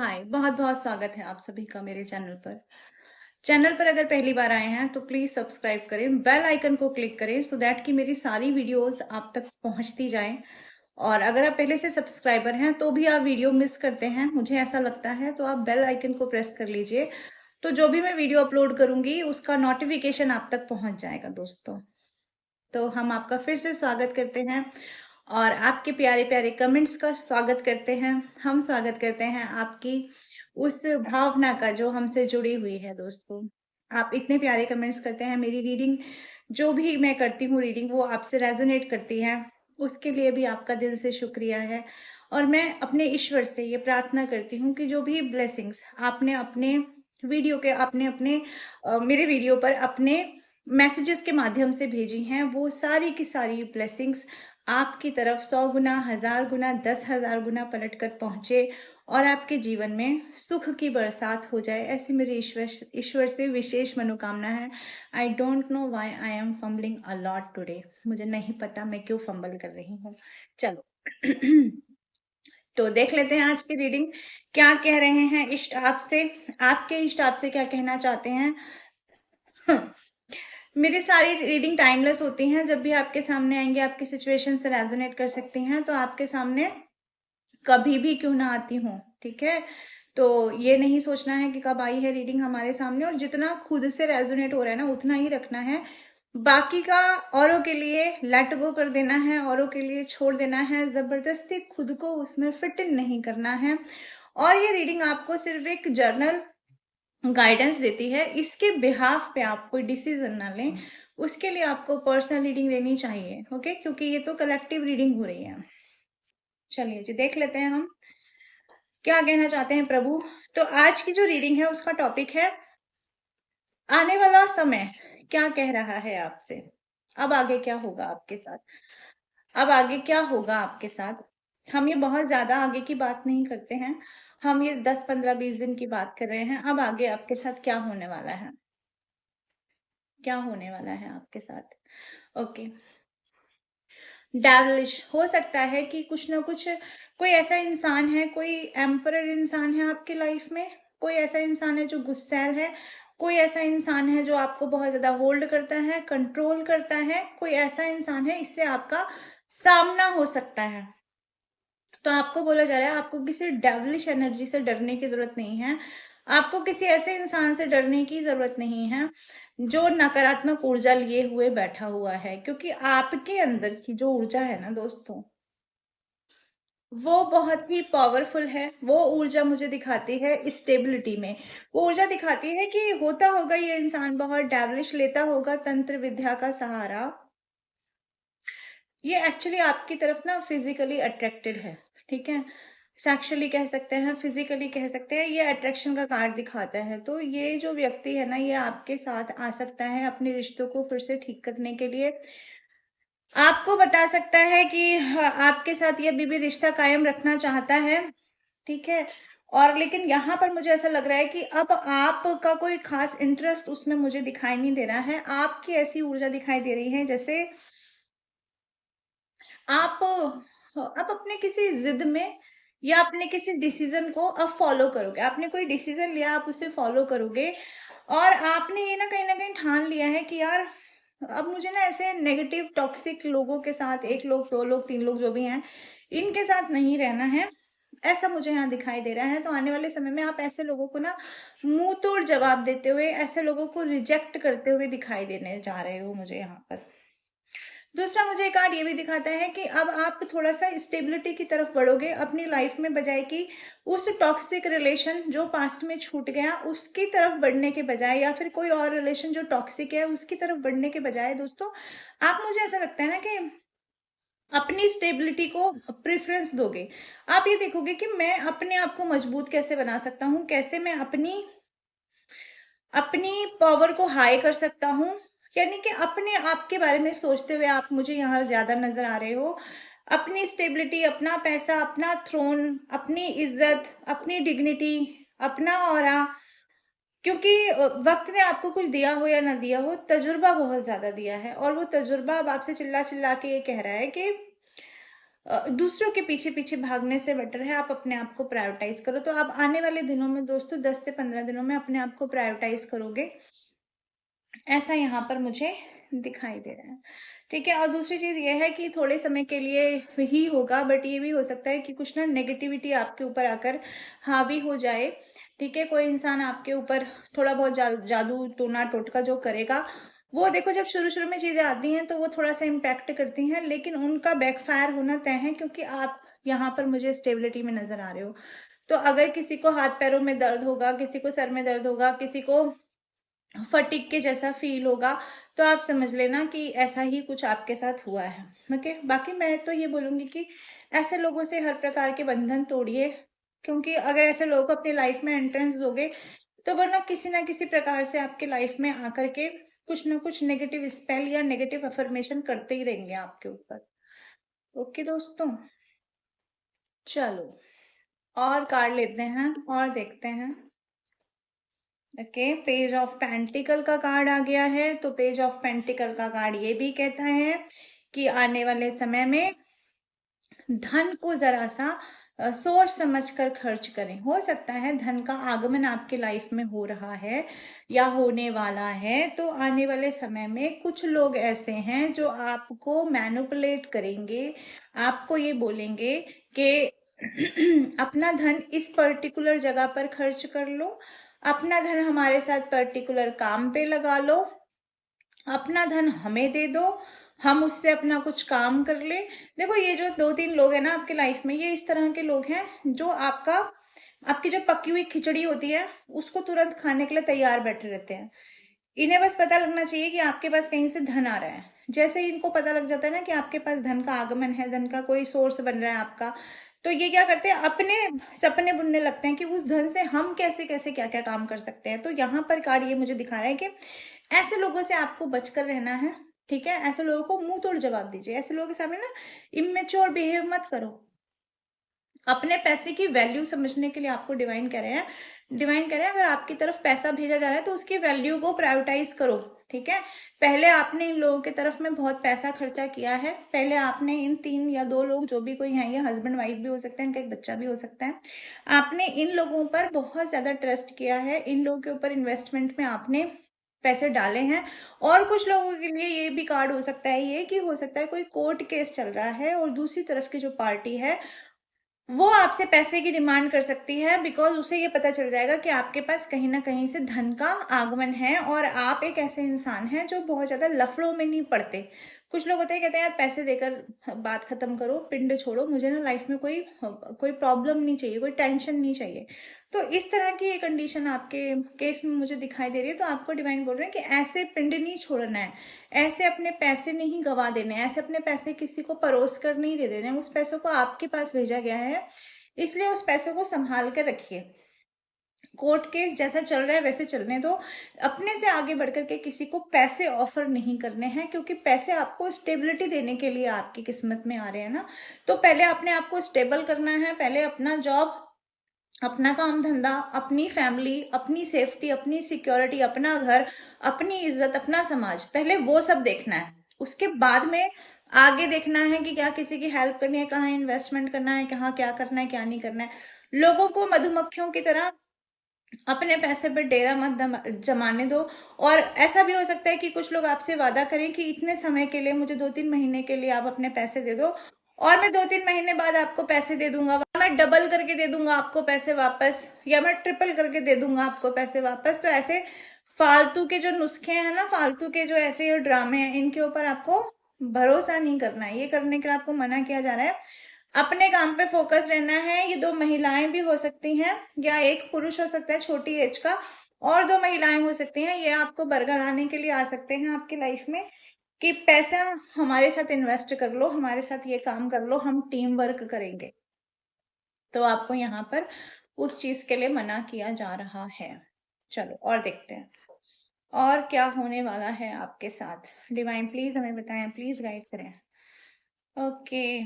हाय, बहुत-बहुत स्वागत है आप सभी का मेरे चैनल पर। चैनल पर अगर पहली बार आए हैं तो प्लीज़ सब्सक्राइब करें, बेल आइकन को क्लिक करें सो दैट कि मेरी सारी वीडियोज़ आप तक पहुंचती जाएँ। और अगर आप पहले से सब्सक्राइबर हैं तो भी आप वीडियो मिस करते हैं, मुझे ऐसा लगता है, तो आप बेल आइकन को प्रेस कर लीजिए। तो जो भी मैं वीडियो अपलोड करूँगी उसका नोटिफ़िकेशन आप तक पहुँच जाएगा दोस्तों। तो हम आपका फिर से स्वागत करते हैं और आपके प्यारे-प्यारे कमेंट्स का स्वागत करते हैं। हम स्वागत करते हैं आपकी उस भावना का जो हमसे जुड़ी हुई है दोस्तों। आप इतने प्यारे कमेंट्स करते हैं, मेरी रीडिंग जो भी मैं करती हूँ रीडिंग वो आपसे रेज़ोनेट करती है, उसके लिए भी आपका दिल से शुक्रिया है। और मैं अपने ईश्वर से ये प्रार्थना करती हूँ कि जो भी ब्लेसिंग्स आपने अपने वीडियो के अपने-अपने मेरे वीडियो पर अपने मैसेजेस के माध्यम से भेजी हैं, वो सारी की सारी ब्लेसिंग्स आपकी तरफ 100 गुना, 1000 गुना, 10,000 गुना पलट कर पहुँचे और आपके जीवन में सुख की बरसात हो जाए, ऐसी मेरी ईश्वर से विशेष मनोकामना है। I don't know why I am fumbling a lot today. मुझे नहीं पता मैं क्यों फंबल कर रही हूँ। चलो तो देख लेते हैं आज की रीडिंग क्या कह रहे हैं इष्ट आपसे, आपके इष्ट आपसे क्या कहना चाहते हैं। मेरी सारी रीडिंग टाइमलेस होती हैं, जब भी आपके सामने आएँगी आपकी सिचुएशन से रेज़ोनेट कर सकती हैं, तो आपके सामने कभी भी क्यों ना आती हूँ, ठीक है? तो ये नहीं सोचना है कि कब आई है रीडिंग हमारे सामने, और जितना खुद से रेज़ोनेट हो रहा है ना, उतना ही रखना है। बाकी का औरों के लिए लेट गो कर देना है, औरों के लिए छोड़ देना है, ज़बरदस्ती खुद को उसमें फिट इन नहीं करना है। और ये रीडिंग आपको सिर्फ़ एक जर्नल गाइडेंस देती है, इसके बिहाफ पे आप कोई डिसीजन ना लें, उसके लिए आपको पर्सनल रीडिंग लेनी चाहिए, ओके? क्योंकि ये तो कलेक्टिव रीडिंग हो रही है। चलिए जी, देख लेते हैं हम क्या कहना चाहते हैं प्रभु। तो आज की जो रीडिंग है उसका टॉपिक है आने वाला समय क्या कह रहा है आपसे। अब आगे क्या होगा आपके साथ, अब आगे क्या होगा आपके साथ। हम ये बहुत ज्यादा आगे की बात नहीं करते हैं, हम ये 10 15 20 दिन की बात कर रहे हैं। अब आगे आपके साथ क्या होने वाला है, क्या होने वाला है आपके साथ, ओके। डेविलिश हो सकता है कि कुछ ना कुछ कोई ऐसा इंसान है, कोई एम्परर इंसान है आपकी लाइफ में, कोई ऐसा इंसान है जो गुस्सैल है, कोई ऐसा इंसान है जो आपको बहुत ज्यादा होल्ड करता है, कंट्रोल करता है, कोई ऐसा इंसान है, इससे आपका सामना हो सकता है। तो आपको बोला जा रहा है आपको किसी डेविलिश एनर्जी से डरने की जरूरत नहीं है, आपको किसी ऐसे इंसान से डरने की जरूरत नहीं है जो नकारात्मक ऊर्जा लिए हुए बैठा हुआ है, क्योंकि आपके अंदर की जो ऊर्जा है ना दोस्तों, वो बहुत ही पावरफुल है। वो ऊर्जा मुझे दिखाती है स्टेबिलिटी में, वो ऊर्जा दिखाती है कि होता होगा ये इंसान बहुत डेविलिश, लेता होगा तंत्र विद्या का सहारा, ये एक्चुअली आपकी तरफ ना फिजिकली अट्रैक्टेड है, ठीक है? सेक्सुअली कह सकते हैं, फिजिकली कह सकते हैं, ये अट्रैक्शन का कार्ड दिखाता है। तो ये जो व्यक्ति है ना, ये आपके साथ आ सकता है अपने रिश्तों को फिर से ठीक करने के लिए, आपको बता सकता है कि हाँ, आपके साथ ये अभी भी रिश्ता कायम रखना चाहता है, ठीक है? और लेकिन यहाँ पर मुझे ऐसा लग रहा है कि अब आपका कोई खास इंटरेस्ट उसमें मुझे दिखाई नहीं दे रहा है। आपकी ऐसी ऊर्जा दिखाई दे रही है जैसे आप अब अपने किसी जिद में या अपने किसी डिसीजन को अब फॉलो करोगे, आपने कोई डिसीजन लिया आप उसे फॉलो करोगे, और आपने ये ना कहीं ठान लिया है कि यार अब मुझे ना ऐसे नेगेटिव टॉक्सिक लोगों के साथ, एक लोग दो लोग तीन लोग जो भी हैं, इनके साथ नहीं रहना है, ऐसा मुझे यहाँ दिखाई दे रहा है। तो आने वाले समय में आप ऐसे लोगों को ना मुंह तोड़ जवाब देते हुए, ऐसे लोगों को रिजेक्ट करते हुए दिखाई देने जा रहे हो मुझे यहाँ पर। दूसरा मुझे कार्ड ये भी दिखाता है कि अब आप थोड़ा सा स्टेबिलिटी की तरफ बढ़ोगे अपनी लाइफ में, बजाय कि उस टॉक्सिक रिलेशन जो पास्ट में छूट गया उसकी तरफ बढ़ने के बजाय, या फिर कोई और रिलेशन जो टॉक्सिक है उसकी तरफ बढ़ने के बजाय दोस्तों, आप, मुझे ऐसा लगता है ना कि अपनी स्टेबिलिटी को प्रेफरेंस दोगे। आप ये देखोगे कि मैं अपने आप को मजबूत कैसे बना सकता हूँ, कैसे मैं अपनी अपनी पावर को हाई कर सकता हूँ, यानी कि अपने आप के बारे में सोचते हुए आप मुझे यहाँ ज्यादा नजर आ रहे हो। अपनी स्टेबिलिटी, अपना पैसा, अपना थ्रोन, अपनी इज्जत, अपनी डिग्निटी, अपना ऑरा, क्योंकि वक्त ने आपको कुछ दिया हो या ना दिया हो, तजुर्बा बहुत ज्यादा दिया है, और वो तजुर्बा अब आपसे चिल्ला चिल्ला के ये कह रहा है कि दूसरों के पीछे पीछे भागने से बेटर है आप अपने आप को प्रायोरिटाइज करो। तो आप आने वाले दिनों में दोस्तों 10 से 15 दिनों में अपने आप को प्रायोरिटाइज करोगे, ऐसा यहाँ पर मुझे दिखाई दे रहा है। ठीक है, और दूसरी चीज ये है कि थोड़े समय के लिए ही होगा, बट ये भी हो सकता है कि कुछ ना नेगेटिविटी आपके ऊपर आकर हावी हो जाए। ठीक है, कोई इंसान आपके ऊपर थोड़ा बहुत जादू टोना टोटका जो करेगा, वो देखो जब शुरू शुरू में चीजें आती हैं तो वो थोड़ा सा इम्पैक्ट करती हैं, लेकिन उनका बैकफायर होना तय है, क्योंकि आप यहाँ पर मुझे स्टेबिलिटी में नजर आ रहे हो। तो अगर किसी को हाथ पैरों में दर्द होगा, किसी को सर में दर्द होगा, किसी को फटीग के जैसा फील होगा, तो आप समझ लेना कि ऐसा ही कुछ आपके साथ हुआ है। ओके, बाकी मैं तो ये बोलूंगी कि ऐसे लोगों से हर प्रकार के बंधन तोड़िए, क्योंकि अगर ऐसे लोग अपनी लाइफ में एंट्रेंस दोगे तो वो ना किसी प्रकार से आपके लाइफ में आकर के कुछ ना कुछ नेगेटिव स्पेल या नेगेटिव अफर्मेशन करते ही रहेंगे आपके ऊपर। ओके दोस्तों, चलो और कार्ड लेते हैं और देखते हैं। ओके, पेज ऑफ पेंटिकल का कार्ड आ गया है। तो पेज ऑफ पेंटिकल का कार्ड ये भी कहता है कि आने वाले समय में धन को जरा सा सोच समझ कर खर्च करें। हो सकता है धन का आगमन आपके लाइफ में हो रहा है या होने वाला है, तो आने वाले समय में कुछ लोग ऐसे हैं जो आपको मैनिपुलेट करेंगे, आपको ये बोलेंगे कि अपना धन इस पर्टिकुलर जगह पर खर्च कर लो, अपना धन हमारे साथ पर्टिकुलर काम पे लगा लो, अपना धन हमें दे दो, हम उससे अपना कुछ काम कर ले। देखो ये जो 2-3 लोग हैं ना आपके लाइफ में, ये इस तरह के लोग हैं जो आपकी जो पकी हुई खिचड़ी होती है उसको तुरंत खाने के लिए तैयार बैठे रहते हैं। इन्हें बस पता लगना चाहिए कि आपके पास कहीं से धन आ रहा है। जैसे ही इनको पता लग जाता है ना कि आपके पास धन का आगमन है, धन का कोई सोर्स बन रहा है आपका, तो ये क्या करते हैं, अपने सपने बुनने लगते हैं कि उस धन से हम कैसे कैसे क्या क्या काम कर सकते हैं। तो यहाँ पर कार्ड ये मुझे दिखा रहा है कि ऐसे लोगों से आपको बचकर रहना है। ठीक है, ऐसे लोगों को मुंह तोड़ जवाब दीजिए, ऐसे लोगों के सामने ना इमेच्योर बिहेव मत करो। अपने पैसे की वैल्यू समझने के लिए आपको डिवाइन कह रहे हैं, अगर आपकी तरफ पैसा भेजा जा रहा है तो उसकी वैल्यू को प्रायोरिटाइज करो। ठीक है, पहले आपने इन लोगों की तरफ में बहुत पैसा खर्चा किया है, पहले आपने इन 3 या 2 लोग जो भी कोई हैं, ये हस्बैंड वाइफ भी हो सकते हैं, इनका एक बच्चा भी हो सकता है, आपने इन लोगों पर बहुत ज्यादा ट्रस्ट किया है, इन लोगों के ऊपर इन्वेस्टमेंट में आपने पैसे डाले हैं। और कुछ लोगों के लिए ये भी कार्ड हो सकता है, ये कि हो सकता है कोई कोर्ट केस चल रहा है और दूसरी तरफ की जो पार्टी है वो आपसे पैसे की डिमांड कर सकती है, बिकॉज उसे ये पता चल जाएगा कि आपके पास कहीं ना कहीं से धन का आगमन है और आप एक ऐसे इंसान हैं जो बहुत ज्यादा लफड़ों में नहीं पड़ते। कुछ लोग होते हैं कहते हैं यार पैसे देकर बात खत्म करो, पिंड छोड़ो, मुझे ना लाइफ में कोई कोई प्रॉब्लम नहीं चाहिए, कोई टेंशन नहीं चाहिए। तो इस तरह की एक कंडीशन आपके केस में मुझे दिखाई दे रही है। तो आपको डिवाइन बोल रहे हैं कि ऐसे पिंड नहीं छोड़ना है, ऐसे अपने पैसे नहीं गवा देने, ऐसे अपने पैसे किसी को परोस कर नहीं दे देने। उस पैसों को आपके पास भेजा गया है, इसलिए उस पैसों को संभाल कर रखिए। कोर्ट केस जैसा चल रहा है वैसे चलने दो, अपने से आगे बढ़कर के किसी को पैसे ऑफर नहीं करने हैं, क्योंकि पैसे आपको स्टेबिलिटी देने के लिए आपकी किस्मत में आ रहे हैं ना। तो पहले अपने आप को स्टेबल करना है, पहले अपना जॉब, अपना काम धंधा, अपनी फैमिली, अपनी सेफ्टी, अपनी सिक्योरिटी, अपना घर, अपनी इज्जत, अपना समाज, पहले वो सब देखना है। उसके बाद में आगे देखना है कि क्या किसी की हेल्प करनी है, कहाँ इन्वेस्टमेंट करना है, कहाँ क्या करना है क्या नहीं करना है। लोगों को मधुमक्खियों की तरह अपने पैसे पे डेरा मत जमाने दो। और ऐसा भी हो सकता है कि कुछ लोग आपसे वादा करें कि इतने समय के लिए, मुझे 2-3 महीने के लिए आप अपने पैसे दे दो और मैं 2-3 महीने बाद आपको पैसे दे दूंगा, मैं डबल करके दे दूंगा आपको पैसे वापस, या मैं ट्रिपल करके दे दूंगा आपको पैसे वापस। तो ऐसे फालतू के जो नुस्खे हैं ना, फालतू के जो ऐसे ड्रामे हैं, इनके ऊपर आपको भरोसा नहीं करना है। ये करने के लिए आपको मना किया जा रहा है। अपने काम पे फोकस रहना है। ये 2 महिलाएं भी हो सकती हैं या एक पुरुष हो सकता है छोटी एज का, और 2 महिलाएं हो सकती हैं। ये आपको बरगलाने के लिए आ सकते हैं आपकी लाइफ में कि पैसा हमारे साथ इन्वेस्ट कर लो, हमारे साथ ये काम कर लो, हम टीम वर्क करेंगे। तो आपको यहाँ पर उस चीज के लिए मना किया जा रहा है। चलो और देखते हैं और क्या होने वाला है आपके साथ। डिवाइन प्लीज हमें बताएं, प्लीज गाइड करें। ओके,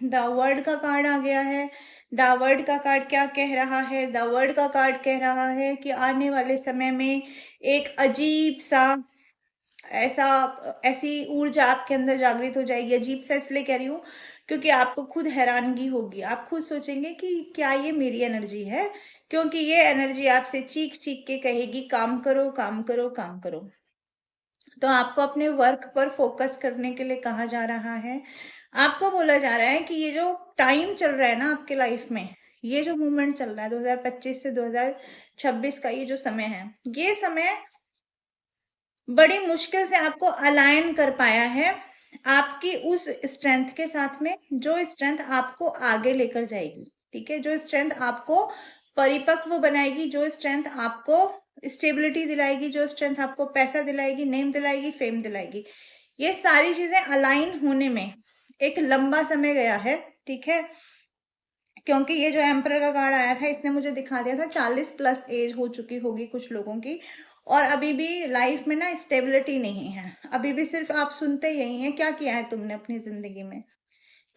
द वर्ड का कार्ड आ गया है। द वर्ड का कार्ड क्या कह रहा है? द वर्ड का कार्ड कह रहा है कि आने वाले समय में एक अजीब सा ऐसी ऊर्जा आपके अंदर जागृत हो जाएगी। अजीब सा इसलिए कह रही हूँ क्योंकि आपको खुद हैरानगी होगी, आप खुद सोचेंगे कि क्या ये मेरी एनर्जी है, क्योंकि ये एनर्जी आपसे चीख चीख के कहेगी काम करो काम करो काम करो। तो आपको अपने वर्क पर फोकस करने के लिए कहा जा रहा है। आपको बोला जा रहा है कि ये जो टाइम चल रहा है ना आपके लाइफ में, ये जो मूवमेंट चल रहा है 2025 से 2026 का ये जो समय है, ये समय बड़ी मुश्किल से आपको अलाइन कर पाया है आपकी उस स्ट्रेंथ के साथ में, जो स्ट्रेंथ आपको आगे लेकर जाएगी। ठीक है, जो स्ट्रेंथ आपको परिपक्व बनाएगी, जो स्ट्रेंथ आपको स्टेबिलिटी दिलाएगी, जो स्ट्रेंथ आपको पैसा दिलाएगी, नेम दिलाएगी, फेम दिलाएगी। ये सारी चीजें अलाइन होने में एक लंबा समय गया है। ठीक है, क्योंकि ये जो एम्परर का कार्ड आया था इसने मुझे दिखा दिया था 40 प्लस एज हो चुकी होगी कुछ लोगों की, और अभी भी लाइफ में ना स्टेबिलिटी नहीं है। अभी भी सिर्फ आप सुनते यही हैं, क्या किया है तुमने अपनी जिंदगी में,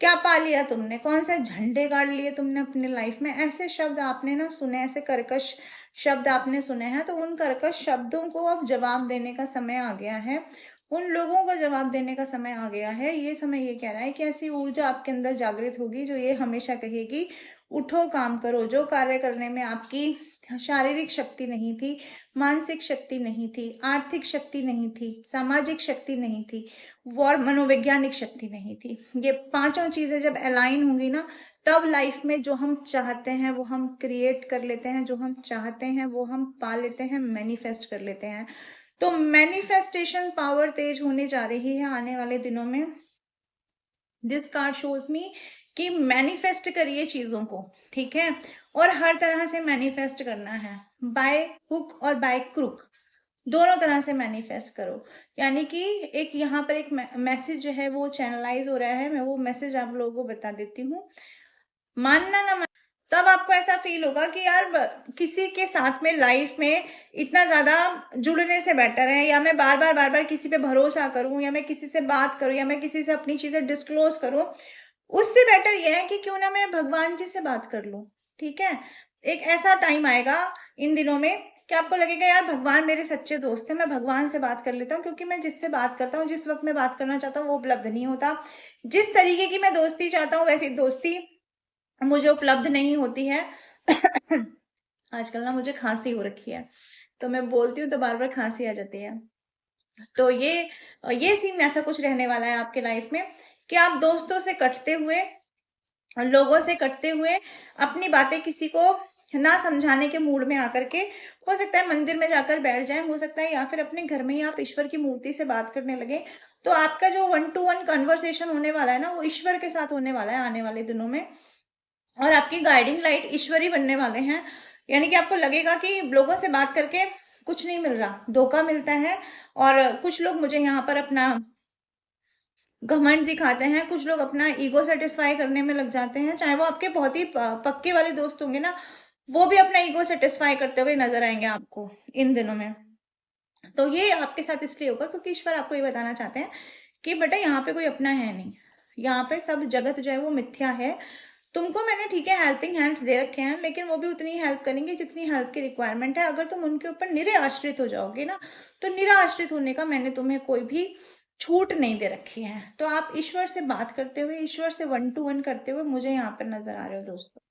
क्या पा लिया तुमने, कौन से झंडे गाड़ लिए तुमने अपनी लाइफ में, ऐसे शब्द आपने ना सुने, ऐसे कर्कश शब्द आपने सुने हैं। तो उन कर्कश शब्दों को अब जवाब देने का समय आ गया है, उन लोगों को जवाब देने का समय आ गया है। ये समय ये कह रहा है कि ऐसी ऊर्जा आपके अंदर जागृत होगी जो ये हमेशा कहेगी उठो काम करो। जो कार्य करने में आपकी शारीरिक शक्ति नहीं थी, मानसिक शक्ति नहीं थी, आर्थिक शक्ति नहीं थी, सामाजिक शक्ति नहीं थी, और मनोवैज्ञानिक शक्ति नहीं थी, ये पांचों चीजें जब अलाइन होंगी ना, तब लाइफ में जो हम चाहते हैं वो हम क्रिएट कर लेते हैं, जो हम चाहते हैं वो हम पा लेते हैं, मैनिफेस्ट कर लेते हैं। तो मैनिफेस्टेशन पावर तेज होने जा रही है आने वाले दिनों में। दिस कार्ड शोज मी कि मैनिफेस्ट करिए चीजों को। ठीक है, और हर तरह से मैनिफेस्ट करना है, बाय हुक और बाय क्रुक, दोनों तरह से मैनिफेस्ट करो। यानी कि एक यहाँ पर एक मैसेज जो है वो चैनलाइज हो रहा है, मैं वो मैसेज आप लोगों को बता देती हूँ। मानना ना तब आपको ऐसा फील होगा कि यार किसी के साथ में लाइफ में इतना ज्यादा जुड़ने से बेटर है, या मैं बार बार किसी पे भरोसा करूं, या मैं किसी से बात करूं, या मैं किसी से अपनी चीजें डिस्क्लोज करूं, उससे बेटर यह है कि क्यों ना मैं भगवान जी से बात कर लूं। ठीक है, एक ऐसा टाइम आएगा इन दिनों में कि आपको लगेगा यार भगवान मेरे सच्चे दोस्त हैं, मैं भगवान से बात कर लेता हूँ, क्योंकि मैं जिससे बात करता हूँ, जिस वक्त मैं बात करना चाहता हूँ वो उपलब्ध नहीं होता। जिस तरीके की मैं दोस्ती चाहता हूँ वैसी दोस्ती मुझे उपलब्ध नहीं होती है। आजकल ना मुझे खांसी हो रखी है, तो मैं बोलती हूँ तो बार बार खांसी आ जाती है। तो ये सीन ऐसा कुछ रहने वाला है आपके लाइफ में कि आप दोस्तों से कटते हुए, लोगों से कटते हुए, अपनी बातें किसी को ना समझाने के मूड में आकर के, हो सकता है मंदिर में जाकर बैठ जाएं, हो सकता है या फिर अपने घर में ही आप ईश्वर की मूर्ति से बात करने लगे। तो आपका जो 1-to-1 कन्वर्सेशन होने वाला है ना, वो ईश्वर के साथ होने वाला है आने वाले दिनों में, और आपकी गाइडिंग लाइट ईश्वर ही बनने वाले हैं। यानी कि आपको लगेगा कि लोगों से बात करके कुछ नहीं मिल रहा, धोखा मिलता है। और कुछ लोग मुझे यहाँ पर अपना घमंड दिखाते हैं, कुछ लोग अपना ईगो सेटिस्फाई करने में लग जाते हैं, चाहे वो आपके बहुत ही पक्के वाले दोस्त होंगे ना, वो भी अपना ईगो सेटिस्फाई करते हुए नजर आएंगे आपको इन दिनों में। तो ये आपके साथ इसलिए होगा क्योंकि ईश्वर आपको ये बताना चाहते हैं कि बेटा यहाँ पे कोई अपना है नहीं, यहाँ पे सब जगत जो है वो मिथ्या है। तुमको मैंने ठीक है हेल्पिंग हैंड्स दे रखे हैं, लेकिन वो भी उतनी हेल्प करेंगे जितनी हेल्प की रिक्वायरमेंट है। अगर तुम उनके ऊपर निरे आश्रित हो जाओगे ना, तो निरा आश्रित होने का मैंने तुम्हें कोई भी छूट नहीं दे रखी है। तो आप ईश्वर से बात करते हुए, ईश्वर से 1-to-1 करते हुए मुझे यहाँ पर नजर आ रहे हो दोस्तों।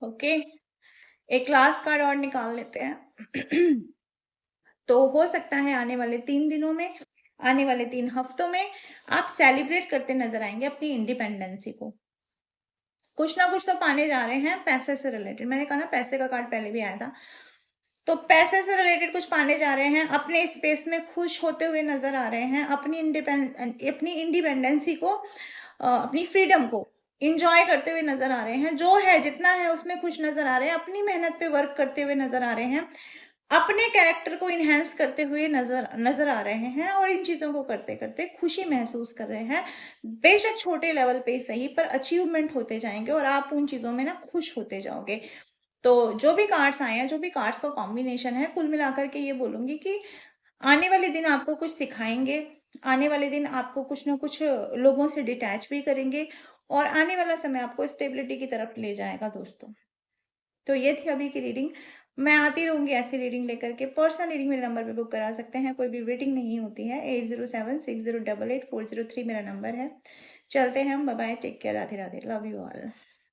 ओके, एक लास्ट कार्ड और निकाल लेते हैं। तो हो सकता है आने वाले 3 दिनों में, आने वाले 3 हफ्तों में आप सेलिब्रेट करते नजर आएंगे अपनी इंडिपेंडेंसी को। कुछ ना कुछ तो पाने जा रहे हैं पैसे से रिलेटेड, मैंने कहा ना पैसे का कार्ड पहले भी आया था। तो पैसे से रिलेटेड कुछ पाने जा रहे हैं, अपने स्पेस में खुश होते हुए नजर आ रहे हैं, अपनी इंडिपेंडेंसी को, अपनी फ्रीडम को इंजॉय करते हुए नजर आ रहे हैं, जो है जितना है उसमें खुश नजर आ रहे हैं, अपनी मेहनत पे वर्क करते हुए नजर आ रहे हैं, अपने कैरेक्टर को इनहेंस करते हुए नजर आ रहे हैं, और इन चीजों को करते करते खुशी महसूस कर रहे हैं। बेशक छोटे लेवल पे ही सही, पर अचीवमेंट होते जाएंगे और आप उन चीजों में ना खुश होते जाओगे। तो जो भी कार्ड्स आए हैं, जो भी कार्ड्स का कॉम्बिनेशन है, कुल मिलाकर के ये बोलूंगी कि आने वाले दिन आपको कुछ सिखाएंगे, आने वाले दिन आपको कुछ ना कुछ लोगों से डिटैच भी करेंगे, और आने वाला समय आपको स्टेबिलिटी की तरफ ले जाएगा दोस्तों। तो ये थी अभी की रीडिंग। मैं आती रहूंगी ऐसी रीडिंग लेकर के। पर्सनल रीडिंग मेरे नंबर पे बुक करा सकते हैं, कोई भी वेटिंग नहीं होती है। 8076088403 मेरा नंबर है। चलते हैं हम, bye bye, take care, Radhe Radhe, love you all.